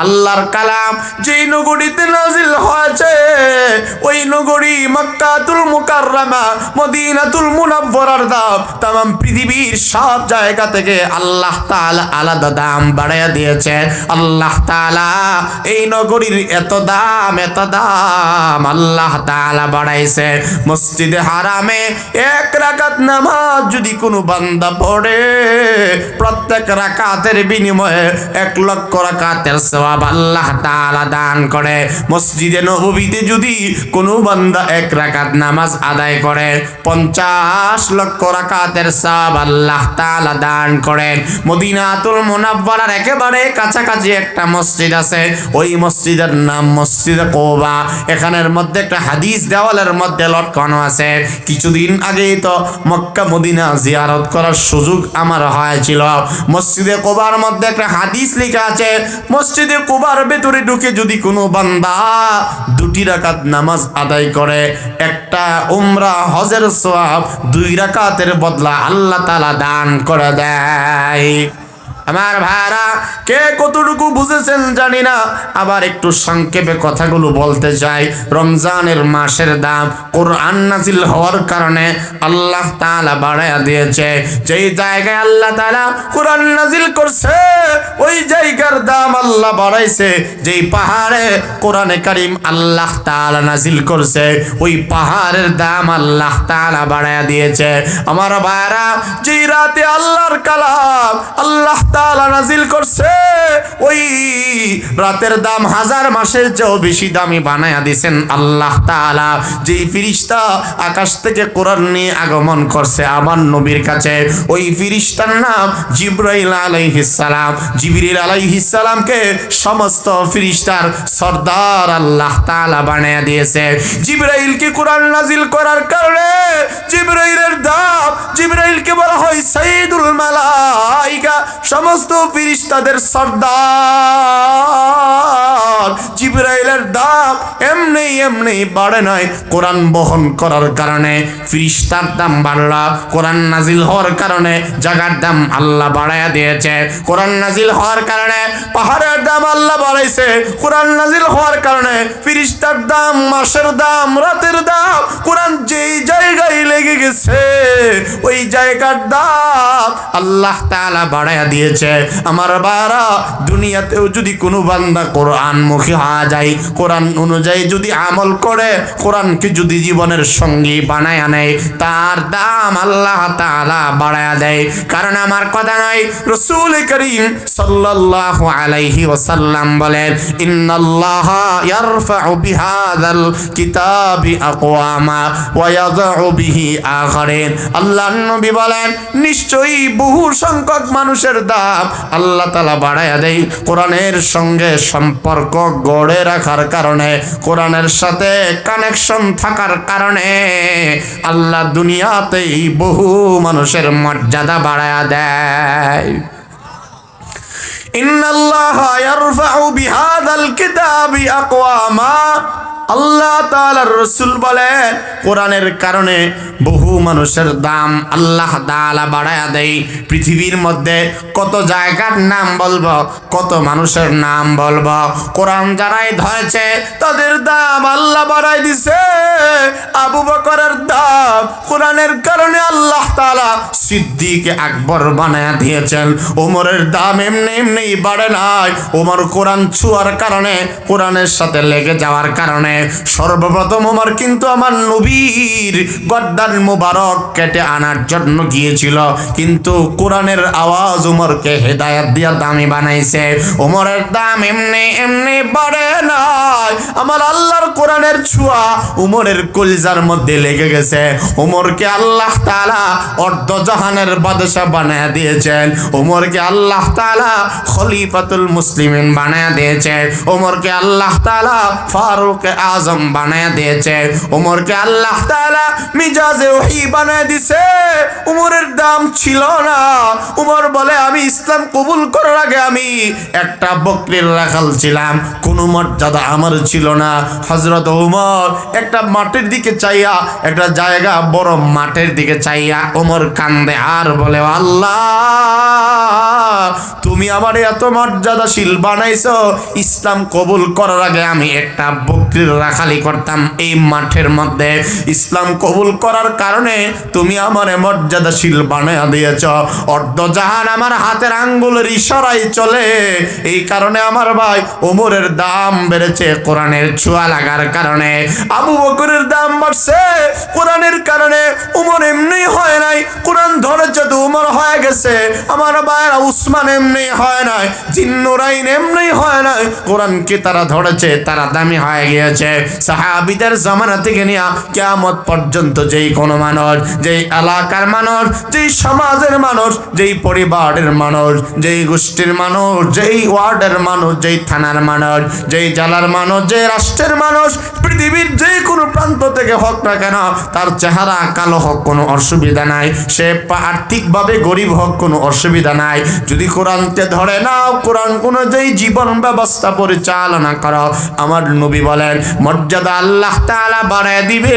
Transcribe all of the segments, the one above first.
আল্লাহর কালাম যেই নগরীতে নাজিল হয়েছে ওই নগরী মক্কাতুল মুকাররমা মদিনাতুল মুনাওয়ারার দাম तमाम পৃথিবীর সব জায়গা থেকে আল্লাহ তাআলা আলাদা দাম বাড়ায়া দিয়েছে। আল্লাহ তাআলা এই নগরীর এত দাম আল্লাহ তাআলা বাড়াইছে। মসজিদে হারামে এক রাকাত নামাজ যদি কোনো বান্দা পড়ে প্রত্যেক রাকাতের বিনিময়ে 1 লক্ষ রাকাতের সওয়াব আল্লাহ তাআলা দান করে। মসজিদে নববীতে যদি কোনো বান্দা 1 রাকাত নামাজ আদায় করে 50 লক্ষ রাকাতের সওয়াব আল্লাহ তাআলা দান করেন। মদিনাতুল মুনাওয়ারার একেবারে কাছাকাছি একটা মসজিদ আছে, ওই মসজিদের নাম মসজিদে কুবা। এখানের মধ্যে একটা হাদিস দেওয়ালের মধ্যে লটকানো আছে। কিছুদিন আগেই তো মক্কা মদিনা জিয়ারত করার সুযোগ আমার হয়েছিল। মসজিদে কুবার মধ্যে একটা হাদিস লেখা আছে, মসজিদে কুবার ভেতরে ঢুকে যদি কোনো বান্দা 2 রাকাত নামাজ আদায় করে একটা উমরা হজের সওয়াব 2 রাকাতের বদলা আল্লাহ তাআলা দান করে দেয়। আমার ভাইরা কে কতটুকু বুঝেছেন জানি না, আবার একটু সংক্ষেপে কথাগুলো বলতে চাই। রমজানের মাসের দাম কোরআন নাজিল হওয়ার কারণে আল্লাহ তাআলা বাড়ায়া দিয়েছে। যেই জায়গায় আল্লাহ তাআলা কোরআন নাজিল করছে ওই জায়গার দাম আল্লাহ বাড়াইছে। যেই পাহাড়ে কোরআনে কারীম আল্লাহ তাআলা নাজিল করছে ওই পাহাড়ের দাম আল্লাহ তাআলা বাড়ায়া দিয়েছে। আমার ভাইরা যেই রাতে আল্লাহর কালাম আল্লাহ তাআলা নাজিল করছে ওই রাতের দাম 1000 মাসের চেয়েও বেশি দামি বানায়া দিয়েছেন আল্লাহ তাআলা। যেই ফেরেশতা আকাশ থেকে কোরআন নিয়ে আগমন করছে আমার নবীর কাছে ওই ফেরেশতার নাম জিবরাইল আলাইহিস সালাম। জিবরিল আলাইহিস সালামকে সমস্ত ফেরেশতার সরদার আল্লাহ তাআলা বানায়া দিয়েছে। জিবরাইলকে কোরআন নাজিল করার কারণে জিবরাইলের দাম, জিবরাইলকে বলা হয় সাইয়্যিদুল মালায়েকা, সমস্ত ফেরেশতাদের সরদার। জিবরাইলের দাম এমনি বাড়ে নাই, কোরআন বহন করার কারণে ফেরেশতার দাম বাড়লো। কোরআন নাজিল হওয়ার কারণে জায়গার দাম আল্লাহ বাড়ায়া দিয়েছে। কোরআন নাজিল হওয়ার কারণে পাহাড়ের দাম আল্লাহ বাড়াইছে। কোরআন নাজিল হওয়ার কারণে ফেরেশতার দাম, মাসের দাম, রাতের দাম, কোরআন যেই জায়গায় লেগে গেছে ওই জায়গার দাম আল্লাহ তাআলা বাড়ায়া দিয়েছে। আমার বারা দুনিয়াতেও যদি কোনো বান্দা কোরআন মুখী হওয়া যায়, কোরআন অনুযায়ী যদি আমল করে, কোরআনকে যদি জীবনের সঙ্গী বানায়া নেয়, তার দাম আল্লাহ তাআলা বাড়ায়া দেয়। কারণ আমার কথা নয়, রাসূল করিম সাল্লাল্লাহু আলাইহি ওয়াসাল্লাম বলেন, ইন্নাল্লাহা ইয়ারফাউ বিহাযাল কিতাবি আকওয়ামা ওয়া ইয়াযউ বিহি আখারিন। আল্লাহর নবী বলেন নিশ্চয়ই বহু সংখ্যক মানুষের দাম আল্লাহ তাআলা বাড়ায়া দেয় কোরআনের সঙ্গে সম্পর্ক গড়ে রাখার কারণে, কোরআনের সাথে কানেকশন থাকার কারণে আল্লাহ দুনিয়াতেই বহু মানুষের মর্যাদা বাড়ায়া দেয়। ইন্নাল্লাহা ইয়ারফাউ বিহাযাল কিতাবি আকওয়ামা। আল্লাহ তাআলার রাসূল বলেন কোরআনের কারণে বহু মানুষের দাম আল্লাহ তাআলা বাড়ায়া দেয়। পৃথিবীর মধ্যে কত জায়গার নাম বলবো, কত মানুষের নাম বলবো, কোরআন যারাই ধরেছে তাদের দাম আল্লাহ বাড়াই দিছে। আবু বকরের দাম কোরআনের কারণে আল্লাহ তাআলা সিদ্দিক আকবর বানায়া দিয়েছেন। ওমরের দাম এমনি বাড়ে নাই, ওমর কোরআন ছোঁয়ার কারণে, কোরআনের সাথে লেগে যাওয়ার কারণে সর্বপ্রথম ওমর কিন্তু আমার নবীর গর্দান মুবারক কেটে আনার জন্য গিয়েছিল, কিন্তু কোরআনের আওয়াজ ওমরকে হেদায়েত দিয়া দামি বানাইছে। ওমরের দাম এমনি বাড়ে নাই, আমার আল্লাহর কোরআনের ছোঁয়া ওমরের কলিজার মধ্যে লেগে গেছে। ওমরকে আল্লাহ তাআলা অর্ধ জাহানের বাদশা বানায়া দিয়েছেন। ওমরকে আল্লাহ তাআলা খলিফাতুল মুসলিমিন বানায়া দিয়েছে। ওমরকে আল্লাহ তাআলা ফারুক আজম বানায় দিয়েছে, উমরকে আল্লাহ তাআলা মিজাজে ওহী বানায় দিছে। উমরের দাম ছিল না। উমর বলে আমি ইসলাম কবুল করার আগে আমি একটা বকরির রাখাল ছিলাম, কোনো মর্যাদা আমার ছিল না। হযরত উমর একটা মাঠের দিকে চাইয়া, একটা জায়গা বড় মাঠের দিকে চাইয়া উমর কান্দে আর বলে আল্লাহ তুমি আমার এত মর্যাদাশীল বানাইছো, ইসলাম কবুল করার আগে আমি একটা বকরির রাখালি করতাম এই মাঠের মধ্যে, ইসলাম কবুল করার কারণে তুমি আমার মর্যাদাশীল বানাইয়া দিয়েছ। অর্ধজাহান আমার হাতের আঙ্গুলের ইশারায় চলে, এই কারণে আমার ভাই ওমরের দাম বেড়েছে কোরআনের ছোঁয়া লাগার কারণে। আবু বকরের দাম বাড়ছে কোরআনের কারণে। উমর এমনি হয় নাই, কোরআন ধরেছে তো উমর হয়ে গেছে। আমার ভাইরা উসমান এমনি হয় নাই, জিন্নুরাইন এমনি হয় নাই, কোরআনকে তারা ধরেছে, তারা দামি হয়ে গিয়েছে। সাহাবীদের জামানা থেকে নিয়ে কিয়ামত পর্যন্ত যেই কোনো মানুষ, যেই এলাকার মানুষ, যেই সমাজের মানুষ, যেই পরিবারের মানুষ, যেই গোষ্ঠীর মানুষ, যেই ওয়ার্ডের মানুষ, যেই থানার মানুষ, যেই জেলার মানুষ, যেই রাষ্ট্রের মানুষ, পৃথিবীর যে কোনো প্রান্ত থেকে হোক না কেন, তার চেহারা কালো হোক কোনো অসুবিধা নাই, সে আর্থিকভাবে গরিব হোক কোনো অসুবিধা নাই, যদি কোরআনকে ধরে নাও, কোরআন অনুযায়ী জীবন ব্যবস্থা পরিচালনা করো, আমার নবী বলেন মর্যাদা আল্লাহ তাআলা বাড়ায় দিবে।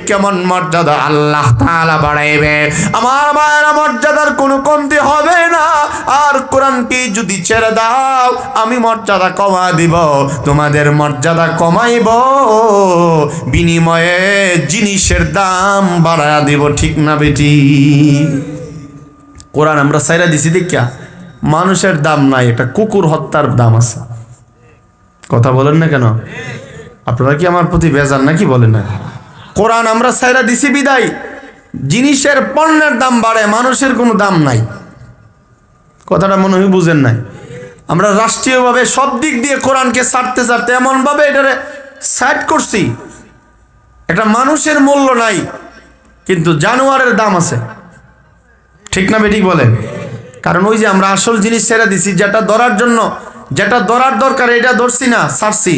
কেমন মর্যাদা আল্লাহ তাআলা বাড়াইবে? আমার ভাইয়েরা মর্যাদার কোনো কমতি হবে না। আর কোরআনকে যদি ছেড়ে দাও আমি মর্যাদা কমা দিব, তোমাদের মর্যাদা কমাইব, বিনিময়ে জিনিসের দাম বাড়ায়া দিব। ঠিক না বেটি? কোরআন আমরা ছাইরা দিছি দেখিয়া মানুষের দাম নাই, এটা কুকুর হত্যার দাম আছে। কথা বলেন না কেন? আপনারা কি আমার প্রতি বেজার নাকি? বলেন না। কোরআন আমরা ছাইরা দিছি বিদায় জিনিসের পণ্যের দাম বাড়ে, মানুষের কোনো দাম নাই। কথাটা মনে হয় বুঝেন নাই। আমরা রাষ্ট্রীয়ভাবে সব দিক দিয়ে কোরআনকে ছাড়তে ছাড়তে এমনভাবে এটারে সাইড করছি, একটা মানুষের মূল্য নাই কিন্তু জানোয়ারের দাম আছে। ঠিক না বেঠিক বলেন? কারণ ওই যে আমরা আসল জিনিস ছেড়ে দিছি, যেটা ধরার জন্য, যেটা ধরার দরকার এটা ধরছি না, ছাড়ছি।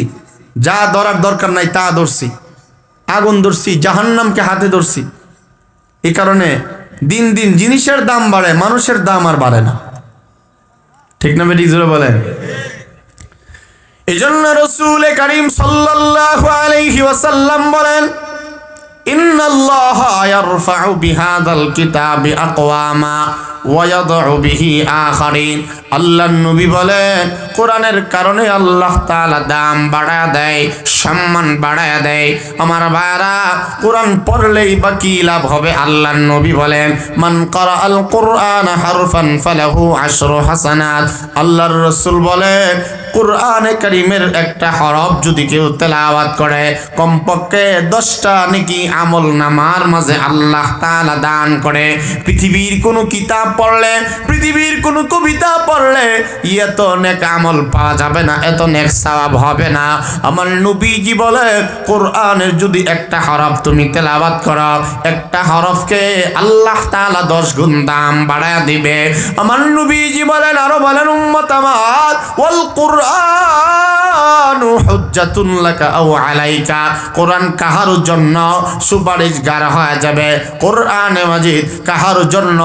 যা ধরার দরকার নাই তা ধরছি, আগুন ধরছি, জাহান্নামকে হাতে ধরছি। এই কারণে দিন দিন জিনিসের দাম বাড়ে, মানুষের দাম আর বাড়ে না। ঠিক না বেঠিক জোরে বলেন? এই জন্য রাসূল কারীম সাল্লাল্লাহু আলাইহি ওয়াসাল্লাম বলেন ইন্নাল্লাহা ইয়ারফাউ বিহাদাল কিতাবি আকওয়ামা ওয়া ইয়াদউ বিহি আখারিন। আল্লাহর নবী বলেন কোরআনের কারণে আল্লাহ তাআলা দাম বাড়ায় দেয়, সম্মান বাড়ায় দেয়। আমার ভাইরা কোরআন পড়লেই বা কি লাভ হবে? আল্লাহর নবী বলেন মান ক্বারাআল কুরআনা হারফান ফালাহু আশরু হাসানাত। আল্লাহর রাসূল বলেন কুরআনে কারীমের একটা হরফ যদি কেউ তেলাওয়াত করে কমপক্ষে 10টা নেকি আমল নামার মাঝে আল্লাহ তাআলা দান করে। পৃথিবীর কোনো কিতাব পড়লে, পৃথিবীর কোনো কবিতা পড়লে এত নেক আমল পাওয়া যাবে না, এত নেক সওয়াব হবে না। আমার নবীজি বলে কোরআনের যদি একটা হরফ তুমি তেলাওয়াত করো, একটা হরফকে আল্লাহ তাআলা 10 গুণ দাম বাড়ায় দিবে। আমার নবীজি বলেন, আরো বলেন উম্মত আমার, ওয়াল কুরআনু হুজ্জাতুন লাকা আও আলাইকা। কোরআন কাহার জন্য সুপারিশগার হয়ে যাবে, কোরআনে মাজিদ কাহার জন্য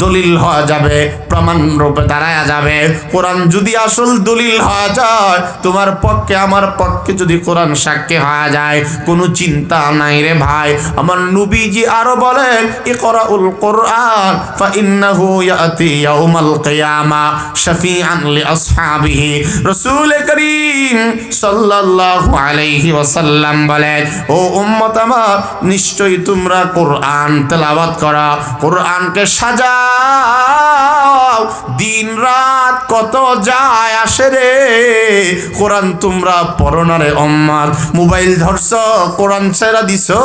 দলিল হয়ে যাবে, প্রমাণ রূপে দাঁড়ায়া যাবে। কোরআন যদি আসল দলিল হয়ে যায় তোমার পক্ষে, আমার পক্ষে যদি কোরআন সাক্ষী হয়ে যায়, কোনো চিন্তা নাই রে ভাই। আমার নবীজি আরো বলেন ইকরাউল কুরআন ফা ইন্নাহু ইয়াতি ইয়াউমাল কিয়ামা শাফিআন লি আসহাবিহি। রাসূল করিম সাল্লাল্লাহু আলাইহি ওয়াসাল্লাম বলেন ও উম্মত আমার, নিশ্চয়ই তোমরা কোরআন তেলাওয়াত করো, কোরআনকে সাজাও। দিন রাত কত যায় আসে রে, কোরআন তোমরা পড়ো না রে উম্মত। মোবাইল ধরছো, কোরআন ছেড়ে দিছো,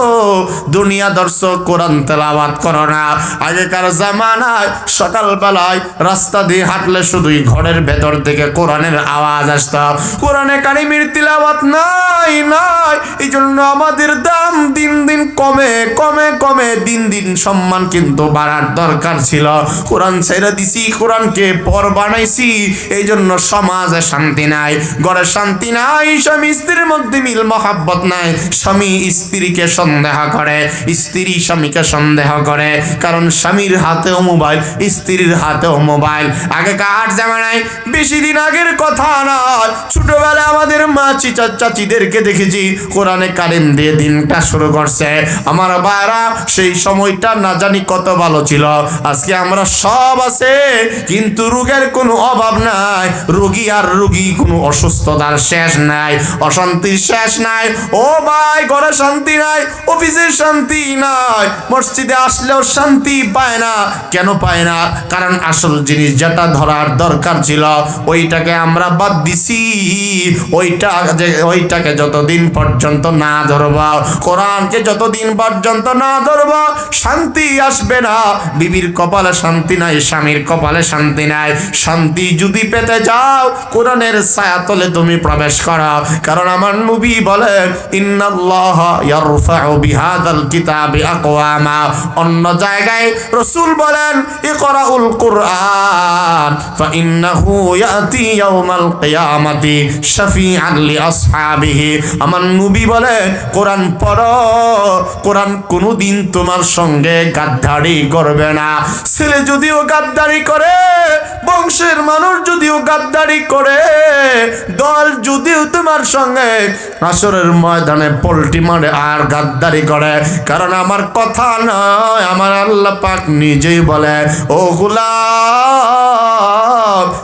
দুনিয়া ধরছো, কোরআন তেলাওয়াত করো না। আগেকার জামানায় সকালবেলায় রাস্তা দিয়ে হাঁটলে শুধুই ঘরের ভেতর থেকে কোরআনের আওয়াজ আসতো। কোরআনে কারিমে স্বামীর তিলাওয়াত নাই নাই, এই জন্য আমাদের দাম দিন দিন কমে কমে কমে দিন দিন সম্মান কিন্তু বাড়ার দরকার ছিল। কোরআন ছেড়ে দিছি, কোরআনকে পর বানাইছি, এই জন্য সমাজে শান্তি নাই, ঘরে শান্তি নাই, স্বামী স্ত্রীর মধ্যে মিল মহাব্বত নাই, স্বামী স্ত্রীকে সন্দেহ করে, স্ত্রী স্বামীকে সন্দেহ করে, কারণ স্বামীর হাতেও মোবাইল, স্ত্রীর হাতেও মোবাইল। আগেকার জামানায়, বেশি দিন আগের কথা নয়, ছোটবেলায় আমাদের মা চাচিদেরকে দেখেছি কোরআনে কারিম দিয়ে দিনটা শুরু করছে। আমার ভাইরা, সেই সময়টা না জানি কত ভালো ছিল। আজকে আমরা সব আছে, কিন্তু রোগের কোনো অভাব নাই, রোগী আর রোগী, কোনো অসুস্থতার শেষ নাই, অশান্তির শেষ নাই। ও ভাই, ঘরে শান্তি নাই, অফিসে শান্তি নাই, মসজিদে আসলেও শান্তি পায় না। কেন পায় না? কারণ আসল জিনিস যেটা ধরার দরকার ছিল ওইটাকে আমরা বাদ দিছি। ওইটাকে যতদিন পর্যন্ত না ধরব, কোরআনকে যতদিন পর্যন্ত না ধরব, শান্তি আসবে না। বিবির কপালে শান্তি নাই, স্বামীর কপালে শান্তি নাই। শান্তি যদি পেতে যাও, কোরআনের ছায়াতলে তুমি প্রবেশ করো। কারণ আমার নবী বলেন, ইন্নাল্লাহা ইয়ারফাউ বিহাদাল কিতাবি আকওয়ামা। অন্য জায়গায় রাসূল বলেন, ইকরাউল কুরআন ফাইন্নাহু ইয়াতি ইয়াউমাল কিয়ামাতি শাফিআন লিআসহাবিহি। আমার নবী বলেন, কোরআন পড়ো, কোরআন কোনোদিন তোমার সঙ্গে গাদ্দারি করবে না। ছেলে যদিও গাদ্দারি করে, বংশের মানুষ যদিও গাদ্দারি করে, দল যদিও তোমার সঙ্গে আসরের ময়দানে পল্টি মারে আর গাদ্দারি করে, কারণ আমার কথা নয়, আমার আল্লাহ পাক নিজেই বলে, ও গোলাম,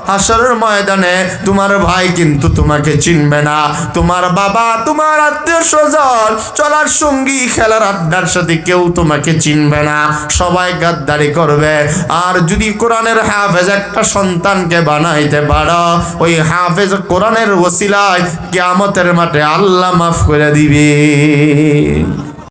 হাসরের ময়দানে তোমার ভাই কিন্তু তোমাকে চিনবে না, তোমার বাবা, তোমার আত্মীয় স্বজন, চলার সঙ্গী, খেলার আড্ডার সাথে কেউ তোমাকে চিনবে না, সবাই গাদ্দারি করবে। আর যদি কোরআনের হাফেজ একটা সন্তানকে বানাইতে পারো, ওই হাফেজ কোরআনের ওসিলায় কিয়ামতের মাঠে আল্লাহ মাফ করে দিবে।